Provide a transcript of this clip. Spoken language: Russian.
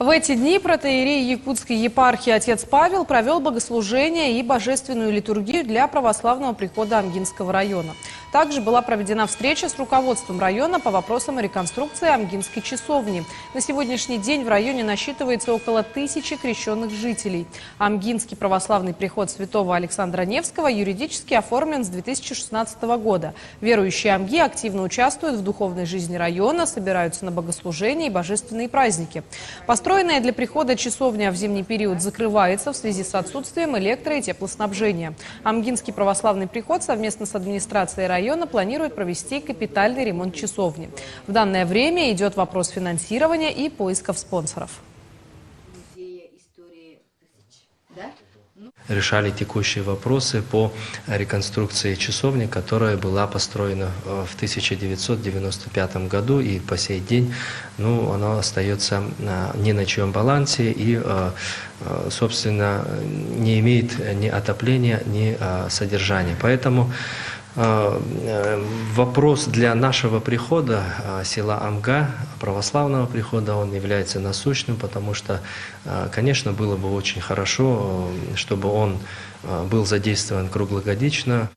В эти дни протоиерей Якутской епархии отец Павел провел богослужение и божественную литургию для православного прихода Амгинского района. Также была проведена встреча с руководством района по вопросам реконструкции Амгинской часовни. На сегодняшний день в районе насчитывается около 1000 крещенных жителей. Амгинский православный приход святого Александра Невского юридически оформлен с 2016 года. Верующие Амги активно участвуют в духовной жизни района, собираются на богослужения и божественные праздники. Построенная для прихода часовня в зимний период закрывается в связи с отсутствием электро- и теплоснабжения. Амгинский православный приход совместно с администрацией района планирует провести капитальный ремонт часовни. В данное время идет вопрос финансирования и поисков спонсоров. Решали текущие вопросы по реконструкции часовни, которая была построена в 1995 году, и по сей день она остается не на чьем балансе и, собственно, не имеет ни отопления, ни содержания. Поэтому вопрос для нашего прихода, села Амга, православного прихода, он является насущным, потому что, конечно, было бы очень хорошо, чтобы он был задействован круглогодично.